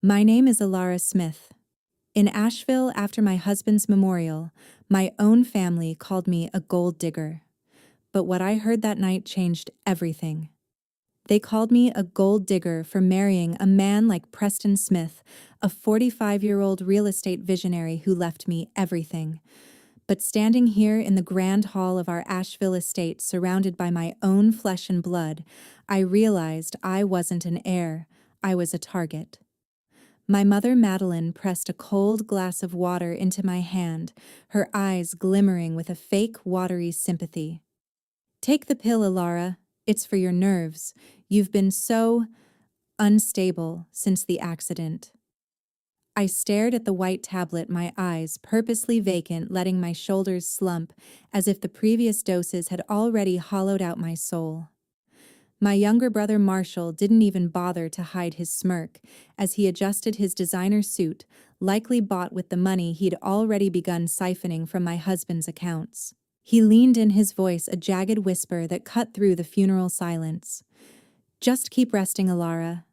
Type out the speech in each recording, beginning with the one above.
My name is Alara Smith. In Asheville, after my husband's memorial, my own family called me a gold digger. But what I heard that night changed everything. They called me a gold digger for marrying a man like Preston Smith, a 45-year-old real estate visionary who left me everything. But standing here in the grand hall of our Asheville estate, surrounded by my own flesh and blood, I realized I wasn't an heir, I was a target. My mother Madeline pressed a cold glass of water into my hand, her eyes glimmering with a fake watery sympathy. "Take the pill, Alara. It's for your nerves. You've been so unstable since the accident." I stared at the white tablet, my eyes purposely vacant, letting my shoulders slump as if the previous doses had already hollowed out my soul. My younger brother Marshall didn't even bother to hide his smirk as he adjusted his designer suit, likely bought with the money he'd already begun siphoning from my husband's accounts. He leaned in, his voice a jagged whisper that cut through the funeral silence. "Just keep resting, Alara.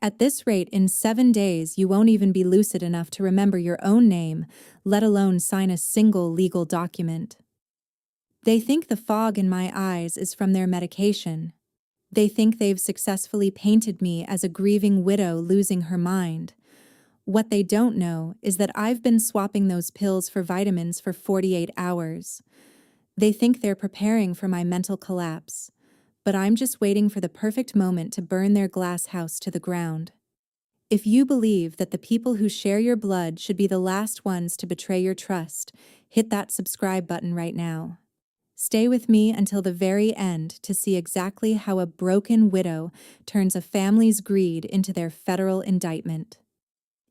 At this rate, in 7 days you won't even be lucid enough to remember your own name, let alone sign a single legal document." They think the fog in my eyes is from their medication. They think they've successfully painted me as a grieving widow losing her mind. What they don't know is that I've been swapping those pills for vitamins for 48 hours. They think they're preparing for my mental collapse, but I'm just waiting for the perfect moment to burn their glass house to the ground. If you believe that the people who share your blood should be the last ones to betray your trust, hit that subscribe button right now. Stay with me until the very end to see exactly how a broken widow turns a family's greed into their federal indictment.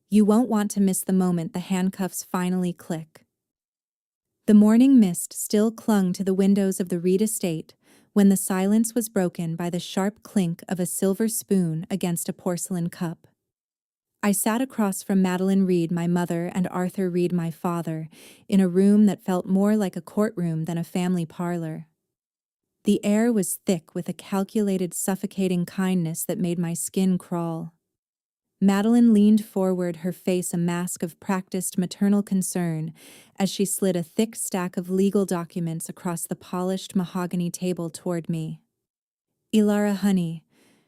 You won't want to miss the moment the handcuffs finally click. The morning mist still clung to the windows of the Reed estate when the silence was broken by the sharp clink of a silver spoon against a porcelain cup. I sat across from Madeline Reed, my mother, and Arthur Reed, my father, in a room that felt more like a courtroom than a family parlor. The air was thick with a calculated, suffocating kindness that made my skin crawl. Madeline leaned forward, her face a mask of practiced maternal concern, as she slid a thick stack of legal documents across the polished mahogany table toward me. "Alara, honey,"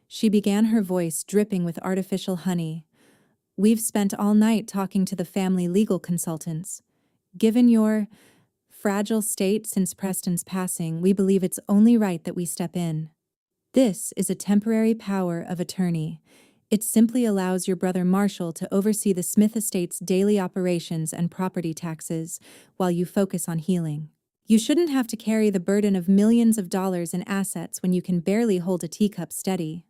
she began, her voice dripping with artificial honey, "we've spent all night talking to the family legal consultants. Given your fragile state since Preston's passing, we believe it's only right that we step in. This is a temporary power of attorney. It simply allows your brother Marshall to oversee the Smith estate's daily operations and property taxes while you focus on healing. You shouldn't have to carry the burden of millions of dollars in assets when you can barely hold a teacup steady."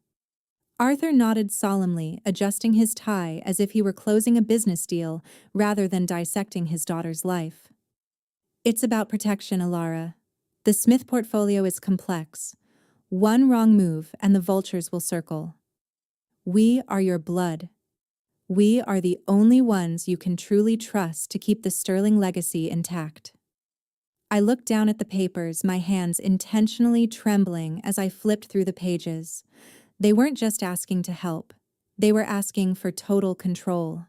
Arthur nodded solemnly, adjusting his tie as if he were closing a business deal rather than dissecting his daughter's life. "It's about protection, Alara. The Smith portfolio is complex. One wrong move and the vultures will circle. We are your blood. We are the only ones you can truly trust to keep the sterling legacy intact." I looked down at the papers, my hands intentionally trembling as I flipped through the pages. They weren't just asking to help. They were asking for total control.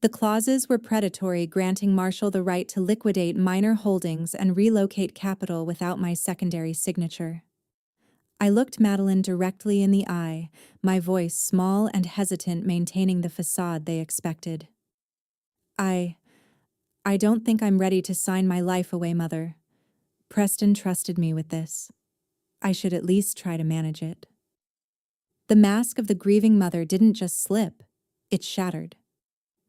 The clauses were predatory, granting Marshall the right to liquidate minor holdings and relocate capital without my secondary signature. I looked Madeline directly in the eye, my voice small and hesitant, maintaining the facade they expected. I don't think I'm ready to sign my life away, Mother. Preston trusted me with this. I should at least try to manage it." The mask of the grieving mother didn't just slip, it shattered.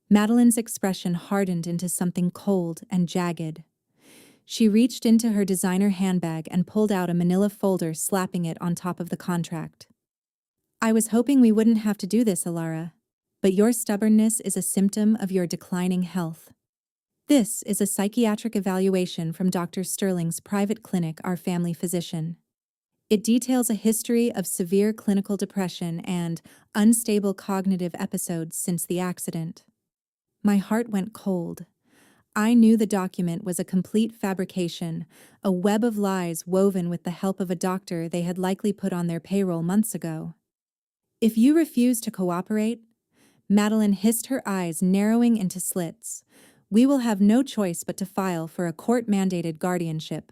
Madeline's expression hardened into something cold and jagged. She reached into her designer handbag and pulled out a manila folder, slapping it on top of the contract. "I was hoping we wouldn't have to do this, Alara, but your stubbornness is a symptom of your declining health. This is a psychiatric evaluation from Dr. Sterling's private clinic, our family physician. It details a history of severe clinical depression and unstable cognitive episodes since the accident." My heart went cold. I knew the document was a complete fabrication, a web of lies woven with the help of a doctor they had likely put on their payroll months ago. "If you refuse to cooperate," Madeline hissed, her eyes narrowing into slits. "We will have no choice but to file for a court-mandated guardianship.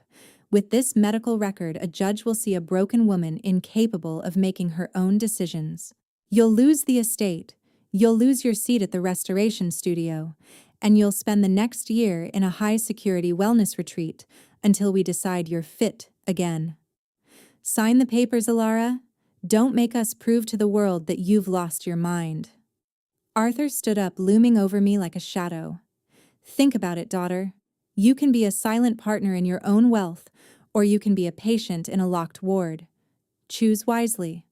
With this medical record, a judge will see a broken woman incapable of making her own decisions. You'll lose the estate, you'll lose your seat at the restoration studio, and you'll spend the next year in a high-security wellness retreat until we decide you're fit again. Sign the papers, Alara. Don't make us prove to the world that you've lost your mind." Arthur stood up, looming over me like a shadow. "Think about it, daughter. You can be a silent partner in your own wealth, or you can be a patient in a locked ward. Choose wisely."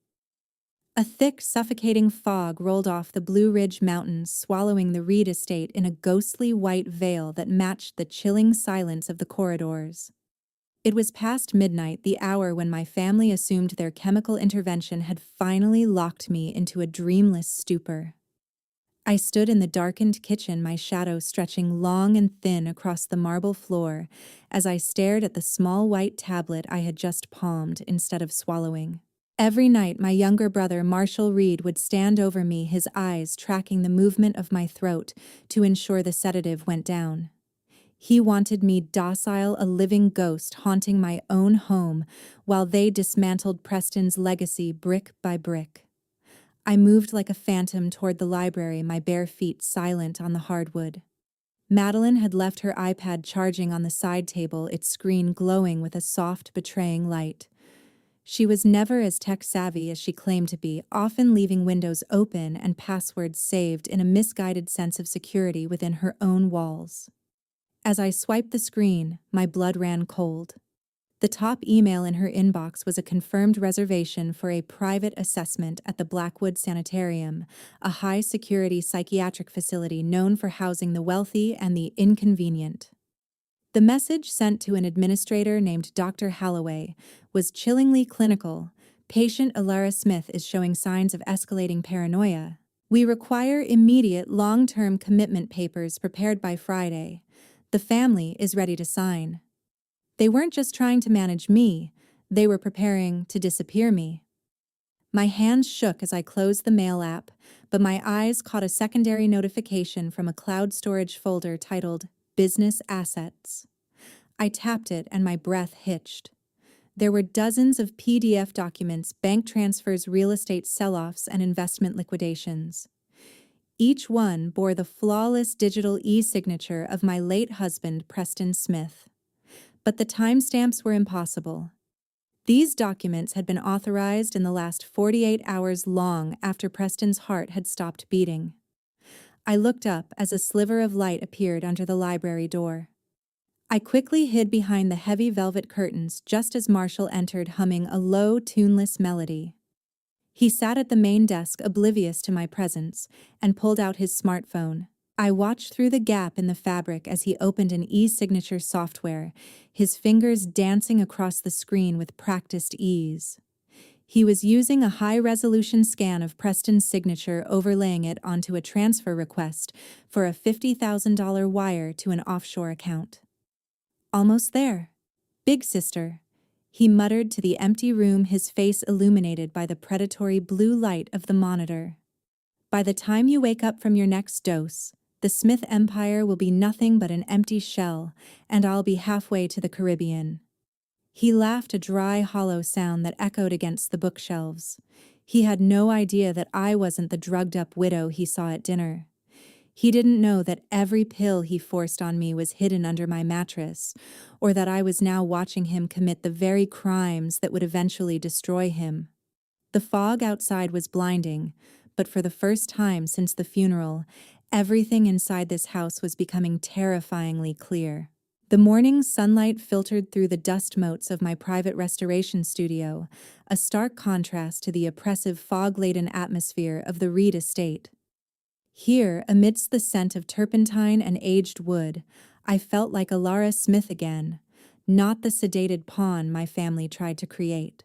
A thick, suffocating fog rolled off the Blue Ridge Mountains, swallowing the Reed estate in a ghostly white veil that matched the chilling silence of the corridors. It was past midnight, the hour when my family assumed their chemical intervention had finally locked me into a dreamless stupor. I stood in the darkened kitchen, my shadow stretching long and thin across the marble floor as I stared at the small white tablet I had just palmed instead of swallowing. Every night, my younger brother, Marshall Reed, would stand over me, his eyes tracking the movement of my throat to ensure the sedative went down. He wanted me docile, a living ghost haunting my own home while they dismantled Preston's legacy brick by brick. I moved like a phantom toward the library, my bare feet silent on the hardwood. Madeline had left her iPad charging on the side table, its screen glowing with a soft, betraying light. She was never as tech-savvy as she claimed to be, often leaving windows open and passwords saved in a misguided sense of security within her own walls. As I swiped the screen, my blood ran cold. The top email in her inbox was a confirmed reservation for a private assessment at the Blackwood Sanitarium, a high-security psychiatric facility known for housing the wealthy and the inconvenient. The message, sent to an administrator named Dr. Halloway, was chillingly clinical. "Patient Alara Smith is showing signs of escalating paranoia. We require immediate long-term commitment papers prepared by Friday. The family is ready to sign." They weren't just trying to manage me, they were preparing to disappear me. My hands shook as I closed the mail app, but my eyes caught a secondary notification from a cloud storage folder titled Business Assets. I tapped it and my breath hitched. There were dozens of PDF documents, bank transfers, real estate sell-offs, and investment liquidations. Each one bore the flawless digital e-signature of my late husband, Preston Smith. But the timestamps were impossible. These documents had been authorized in the last 48 hours, long after Preston's heart had stopped beating. I looked up as a sliver of light appeared under the library door. I quickly hid behind the heavy velvet curtains just as Marshall entered, humming a low, tuneless melody. He sat at the main desk, oblivious to my presence, and pulled out his smartphone. I watched through the gap in the fabric as he opened an e-signature software, his fingers dancing across the screen with practiced ease. He was using a high-resolution scan of Preston's signature, overlaying it onto a transfer request for a $50,000 wire to an offshore account. "Almost there. Big sister," he muttered to the empty room, his face illuminated by the predatory blue light of the monitor. "By the time you wake up from your next dose, the Smith Empire will be nothing but an empty shell, and I'll be halfway to the Caribbean." He laughed, a dry, hollow sound that echoed against the bookshelves. He had no idea that I wasn't the drugged-up widow he saw at dinner. He didn't know that every pill he forced on me was hidden under my mattress, or that I was now watching him commit the very crimes that would eventually destroy him. The fog outside was blinding, but for the first time since the funeral, everything inside this house was becoming terrifyingly clear. The morning sunlight filtered through the dust motes of my private restoration studio, a stark contrast to the oppressive fog-laden atmosphere of the Reed estate. Here, amidst the scent of turpentine and aged wood, I felt like Alara Smith again, not the sedated pawn my family tried to create.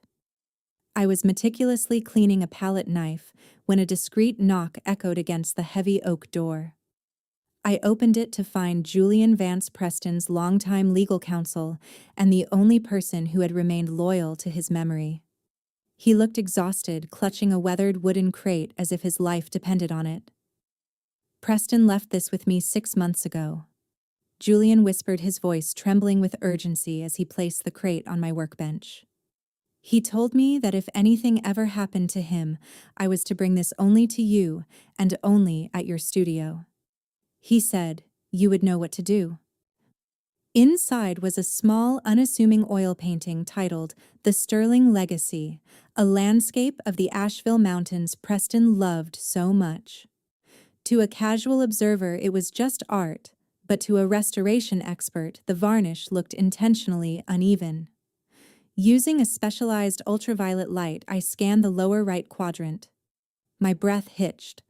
I was meticulously cleaning a palette knife when a discreet knock echoed against the heavy oak door. I opened it to find Julian Vance, Preston's longtime legal counsel and the only person who had remained loyal to his memory. He looked exhausted, clutching a weathered wooden crate as if his life depended on it. Preston left this with me 6 months ago. Julian whispered, his voice trembling with urgency as he placed the crate on my workbench. He told me that if anything ever happened to him, I was to bring this only to you and only at your studio. He said, you would know what to do. Inside was a small, unassuming oil painting titled The Sterling Legacy, a landscape of the Asheville Mountains Preston loved so much. To a casual observer, it was just art, but to a restoration expert, the varnish looked intentionally uneven. Using a specialized ultraviolet light, I scanned the lower right quadrant. My breath hitched.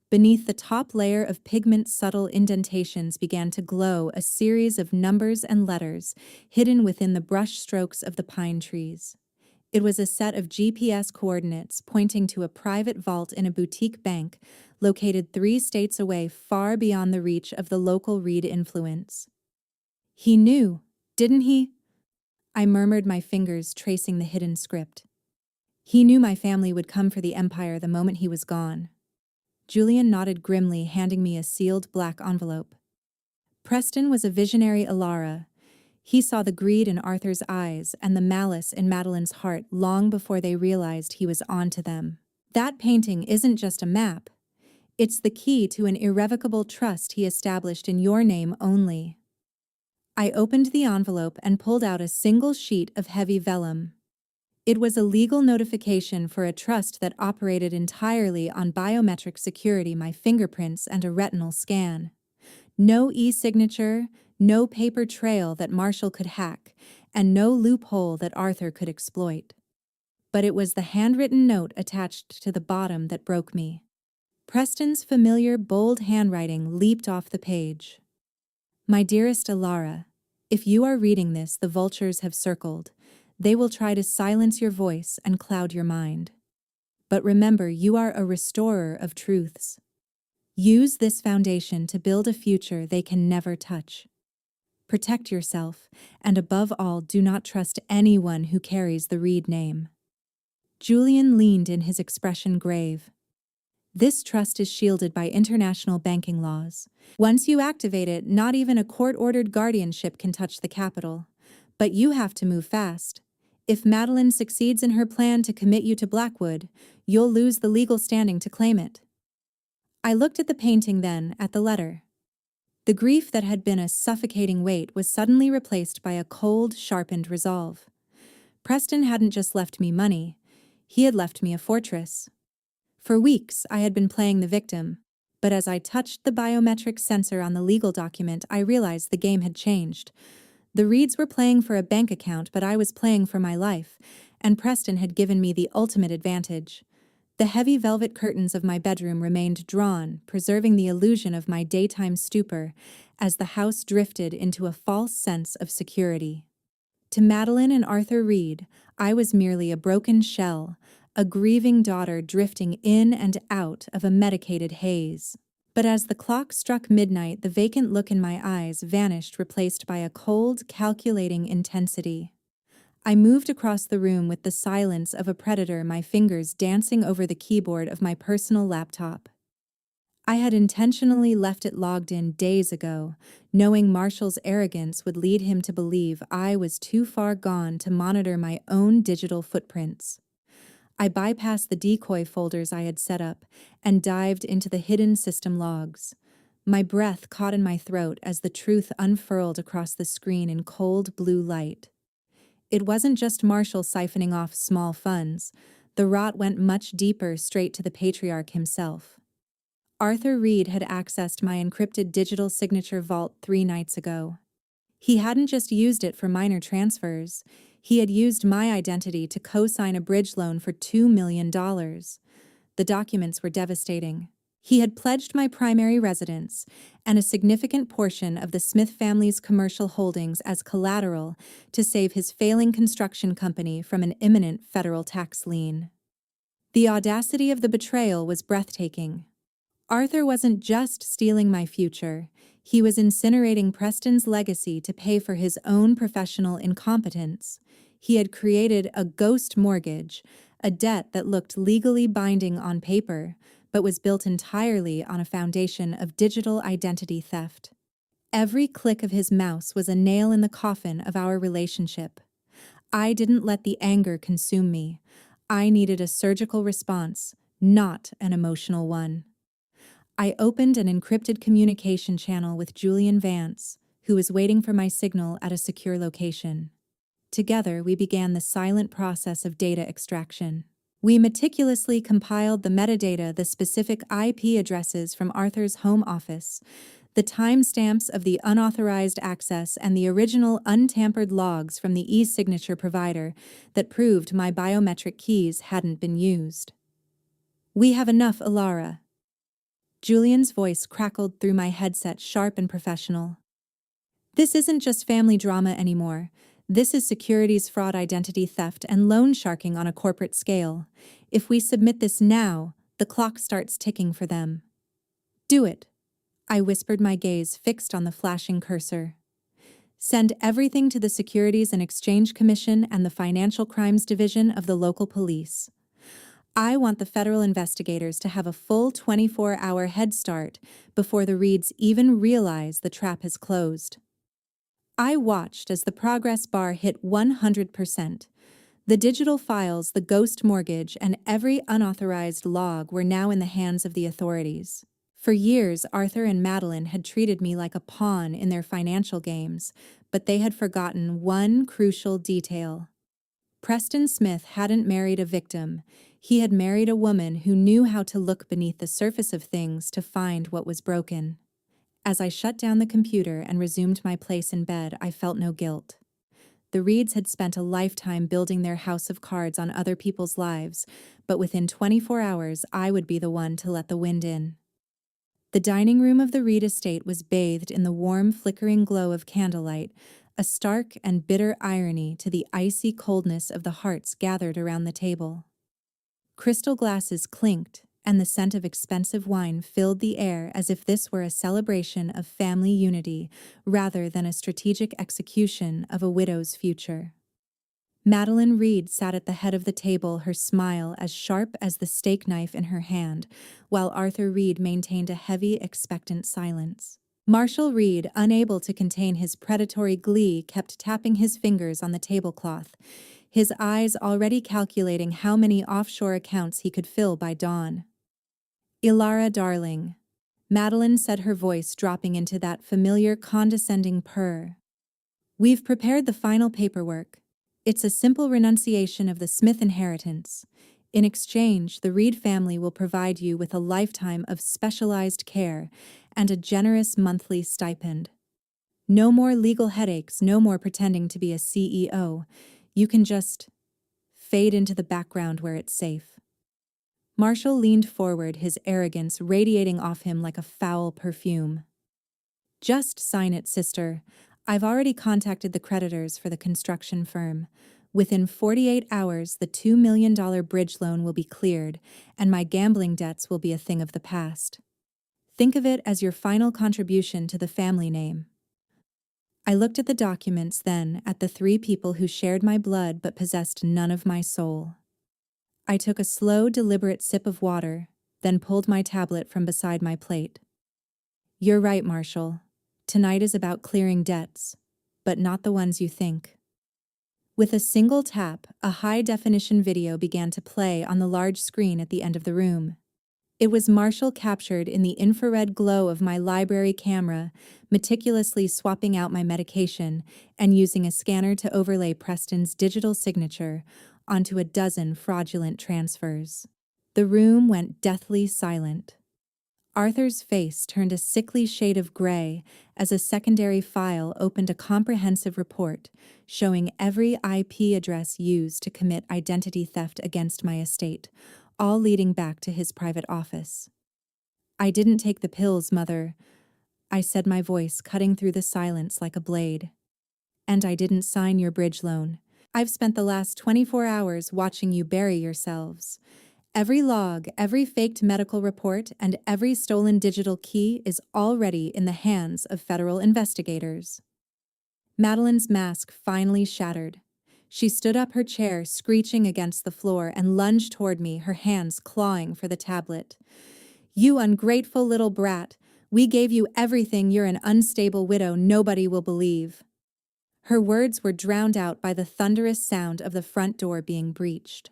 Beneath the top layer of pigment, subtle indentations began to glow a series of numbers and letters hidden within the brush strokes of the pine trees. It was a set of GPS coordinates pointing to a private vault in a boutique bank located 3 states away, far beyond the reach of the local Reed influence. He knew, didn't he? I murmured, my fingers tracing the hidden script. He knew my family would come for the empire the moment he was gone. Julian nodded grimly, handing me a sealed black envelope. Preston was a visionary Alara. He saw the greed in Arthur's eyes and the malice in Madeline's heart long before they realized he was onto them. That painting isn't just a map. It's the key to an irrevocable trust he established in your name only. I opened the envelope and pulled out a single sheet of heavy vellum. It was a legal notification for a trust that operated entirely on biometric security, my fingerprints and a retinal scan. No e-signature, no paper trail that Marshall could hack, and no loophole that Arthur could exploit. But it was the handwritten note attached to the bottom that broke me. Preston's familiar, bold handwriting leaped off the page. My dearest Alara, if you are reading this, the vultures have circled. They will try to silence your voice and cloud your mind. But remember, you are a restorer of truths. Use this foundation to build a future they can never touch. Protect yourself, and above all, do not trust anyone who carries the Reed name. Julian leaned in, his expression grave. This trust is shielded by international banking laws. Once you activate it, not even a court-ordered guardianship can touch the capital. But you have to move fast. If Madeline succeeds in her plan to commit you to Blackwood, you'll lose the legal standing to claim it. I looked at the painting, then at the letter. The grief that had been a suffocating weight was suddenly replaced by a cold, sharpened resolve. Preston hadn't just left me money. He had left me a fortress. For weeks, I had been playing the victim, but as I touched the biometric sensor on the legal document, I realized the game had changed. The Reeds were playing for a bank account, but I was playing for my life, and Preston had given me the ultimate advantage. The heavy velvet curtains of my bedroom remained drawn, preserving the illusion of my daytime stupor as the house drifted into a false sense of security. To Madeline and Arthur Reed, I was merely a broken shell, a grieving daughter drifting in and out of a medicated haze. But as the clock struck midnight, the vacant look in my eyes vanished, replaced by a cold, calculating intensity. I moved across the room with the silence of a predator, my fingers dancing over the keyboard of my personal laptop. I had intentionally left it logged in days ago, knowing Marshall's arrogance would lead him to believe I was too far gone to monitor my own digital footprints. I bypassed the decoy folders I had set up and dived into the hidden system logs. My breath caught in my throat as the truth unfurled across the screen in cold blue light. It wasn't just Marshall siphoning off small funds. The rot went much deeper, straight to the patriarch himself. Arthur Reed had accessed my encrypted digital signature vault 3 nights ago. He hadn't just used it for minor transfers. He had used my identity to co-sign a bridge loan for $2 million. The documents were devastating. He had pledged my primary residence and a significant portion of the Smith family's commercial holdings as collateral to save his failing construction company from an imminent federal tax lien. The audacity of the betrayal was breathtaking. Arthur wasn't just stealing my future. He was incinerating Preston's legacy to pay for his own professional incompetence. He had created a ghost mortgage, a debt that looked legally binding on paper, but was built entirely on a foundation of digital identity theft. Every click of his mouse was a nail in the coffin of our relationship. I didn't let the anger consume me. I needed a surgical response, not an emotional one. I opened an encrypted communication channel with Julian Vance, who was waiting for my signal at a secure location. Together, we began the silent process of data extraction. We meticulously compiled the metadata, the specific IP addresses from Arthur's home office, the timestamps of the unauthorized access, and the original untampered logs from the e-signature provider that proved my biometric keys hadn't been used. "We have enough, Ilara." Julian's voice crackled through my headset, sharp and professional. "This isn't just family drama anymore. This is securities fraud, identity theft, and loan sharking on a corporate scale. If we submit this now, the clock starts ticking for them." "Do it," I whispered, my gaze fixed on the flashing cursor. "Send everything to the Securities and Exchange Commission and the Financial Crimes Division of the local police. I want the federal investigators to have a full 24-hour head start before the Reeds even realize the trap has closed." I watched as the progress bar hit 100%. The digital files, the ghost mortgage, and every unauthorized log were now in the hands of the authorities. For years, Arthur and Madeline had treated me like a pawn in their financial games, but they had forgotten one crucial detail. Preston Smith hadn't married a victim. He had married a woman who knew how to look beneath the surface of things to find what was broken. As I shut down the computer and resumed my place in bed, I felt no guilt. The Reeds had spent a lifetime building their house of cards on other people's lives, but within 24 hours, I would be the one to let the wind in. The dining room of the Reed estate was bathed in the warm, flickering glow of candlelight, a stark and bitter irony to the icy coldness of the hearts gathered around the table. Crystal glasses clinked, and the scent of expensive wine filled the air as if this were a celebration of family unity rather than a strategic execution of a widow's future. Madeline Reed sat at the head of the table, her smile as sharp as the steak knife in her hand, while Arthur Reed maintained a heavy, expectant silence. Marshall Reed, unable to contain his predatory glee, kept tapping his fingers on the tablecloth, his eyes already calculating how many offshore accounts he could fill by dawn. "Ilara, darling," Madeline said, her voice dropping into that familiar, condescending purr. "We've prepared the final paperwork. It's a simple renunciation of the Smith inheritance. In exchange, the Reed family will provide you with a lifetime of specialized care and a generous monthly stipend. No more legal headaches, no more pretending to be a CEO. You can just fade into the background where it's safe." Marshall leaned forward, his arrogance radiating off him like a foul perfume. "Just sign it, sister. I've already contacted the creditors for the construction firm. Within 48 hours, the $2 million bridge loan will be cleared, and my gambling debts will be a thing of the past. Think of it as your final contribution to the family name." I looked at the documents, then at the three people who shared my blood but possessed none of my soul. I took a slow, deliberate sip of water, then pulled my tablet from beside my plate. "You're right, Marshall. Tonight is about clearing debts, but not the ones you think." With a single tap, a high-definition video began to play on the large screen at the end of the room. It was Marshall captured in the infrared glow of my library camera, meticulously swapping out my medication and using a scanner to overlay Preston's digital signature onto a dozen fraudulent transfers. The room went deathly silent. Arthur's face turned a sickly shade of gray as a secondary file opened a comprehensive report showing every IP address used to commit identity theft against my estate, all leading back to his private office. "I didn't take the pills, Mother," I said, my voice cutting through the silence like a blade. "And I didn't sign your bridge loan. I've spent the last 24 hours watching you bury yourselves. Every log, every faked medical report, and every stolen digital key is already in the hands of federal investigators." Madeline's mask finally shattered. She stood up, her chair screeching against the floor, and lunged toward me, her hands clawing for the tablet. "You ungrateful little brat. We gave you everything. You're an unstable widow nobody will believe." Her words were drowned out by the thunderous sound of the front door being breached.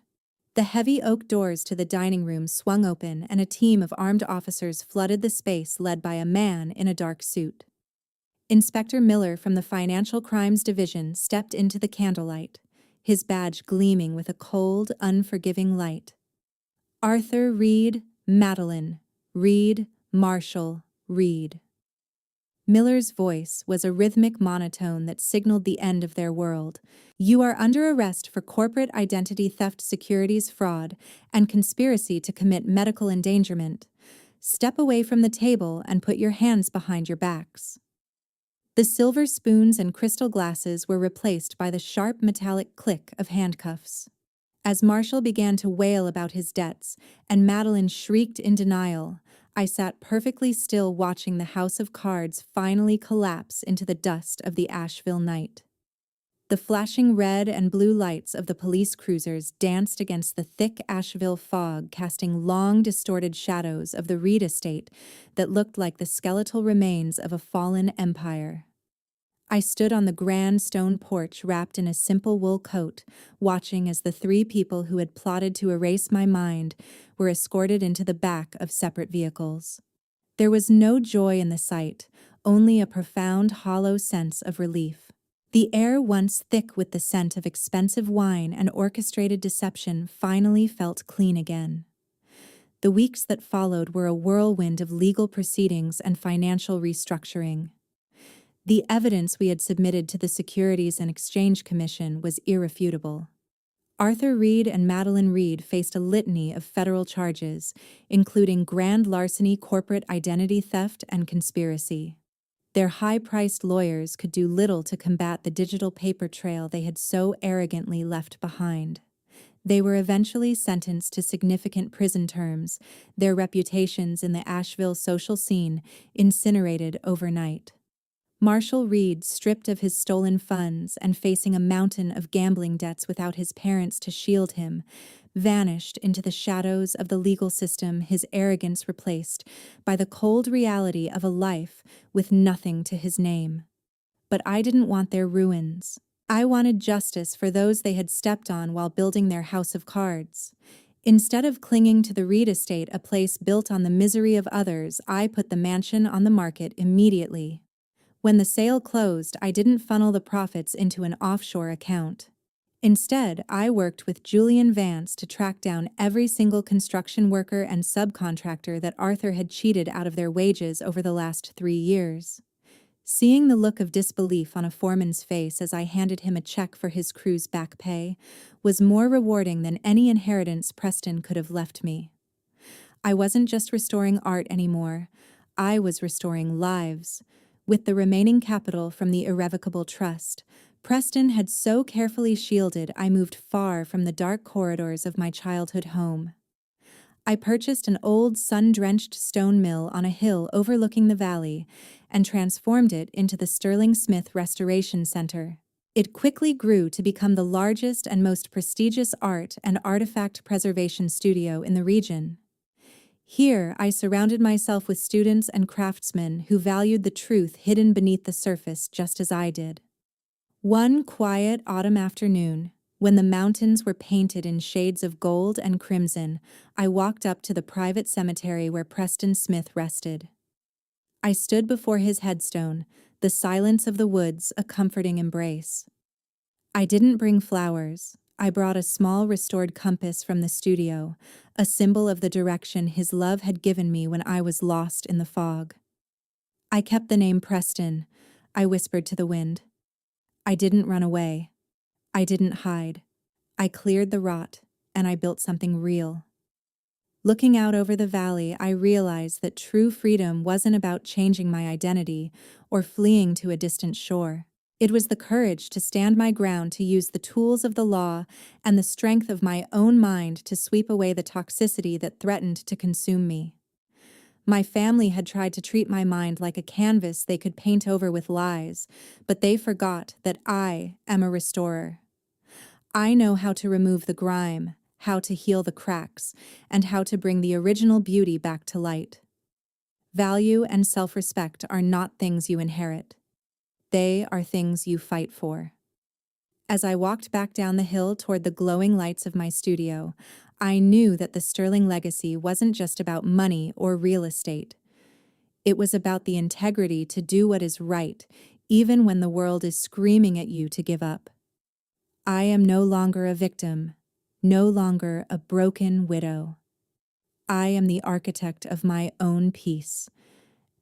The heavy oak doors to the dining room swung open and a team of armed officers flooded the space led by a man in a dark suit. Inspector Miller from the Financial Crimes Division stepped into the candlelight, his badge gleaming with a cold, unforgiving light. "Arthur Reed, Madeline. Reed, Marshall, Reed." Miller's voice was a rhythmic monotone that signaled the end of their world. "You are under arrest for corporate identity theft, securities fraud, and conspiracy to commit medical endangerment. Step away from the table and put your hands behind your backs." The silver spoons and crystal glasses were replaced by the sharp metallic click of handcuffs. As Marshall began to wail about his debts and Madeline shrieked in denial, I sat perfectly still watching the house of cards finally collapse into the dust of the Asheville night. The flashing red and blue lights of the police cruisers danced against the thick Asheville fog, casting long, distorted shadows of the Reed estate that looked like the skeletal remains of a fallen empire. I stood on the grand stone porch wrapped in a simple wool coat, watching as the three people who had plotted to erase my mind were escorted into the back of separate vehicles. There was no joy in the sight, only a profound, hollow sense of relief. The air, once thick with the scent of expensive wine and orchestrated deception, finally felt clean again. The weeks that followed were a whirlwind of legal proceedings and financial restructuring. The evidence we had submitted to the Securities and Exchange Commission was irrefutable. Arthur Reed and Madeline Reed faced a litany of federal charges, including grand larceny, corporate identity theft, and conspiracy. Their high-priced lawyers could do little to combat the digital paper trail they had so arrogantly left behind. They were eventually sentenced to significant prison terms, their reputations in the Asheville social scene incinerated overnight. Marshall Reed, stripped of his stolen funds and facing a mountain of gambling debts without his parents to shield him, vanished into the shadows of the legal system, his arrogance replaced by the cold reality of a life with nothing to his name. But I didn't want their ruins. I wanted justice for those they had stepped on while building their house of cards. Instead of clinging to the Reed estate, a place built on the misery of others, I put the mansion on the market immediately. When the sale closed, I didn't funnel the profits into an offshore account. Instead, I worked with Julian Vance to track down every single construction worker and subcontractor that Arthur had cheated out of their wages over the last 3 years. Seeing the look of disbelief on a foreman's face as I handed him a check for his crew's back pay was more rewarding than any inheritance Preston could have left me. I wasn't just restoring art anymore. I was restoring lives. With the remaining capital from the irrevocable trust, Preston had so carefully shielded, I moved far from the dark corridors of my childhood home. I purchased an old sun-drenched stone mill on a hill overlooking the valley and transformed it into the Sterling Smith Restoration Center. It quickly grew to become the largest and most prestigious art and artifact preservation studio in the region. Here, I surrounded myself with students and craftsmen who valued the truth hidden beneath the surface just as I did. One quiet autumn afternoon, when the mountains were painted in shades of gold and crimson, I walked up to the private cemetery where Preston Smith rested. I stood before his headstone, the silence of the woods a comforting embrace. I didn't bring flowers. I brought a small restored compass from the studio, a symbol of the direction his love had given me when I was lost in the fog. I kept the name Preston, I whispered to the wind. I didn't run away. I didn't hide. I cleared the rot, and I built something real. Looking out over the valley, I realized that true freedom wasn't about changing my identity or fleeing to a distant shore. It was the courage to stand my ground, to use the tools of the law and the strength of my own mind to sweep away the toxicity that threatened to consume me. My family had tried to treat my mind like a canvas they could paint over with lies, but they forgot that I am a restorer. I know how to remove the grime, how to heal the cracks, and how to bring the original beauty back to light. Value and self-respect are not things you inherit. They are things you fight for. As I walked back down the hill toward the glowing lights of my studio, I knew that the Sterling legacy wasn't just about money or real estate. It was about the integrity to do what is right, even when the world is screaming at you to give up. I am no longer a victim, no longer a broken widow. I am the architect of my own peace,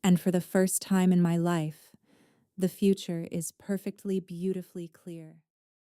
and for the first time in my life, the future is perfectly, beautifully clear.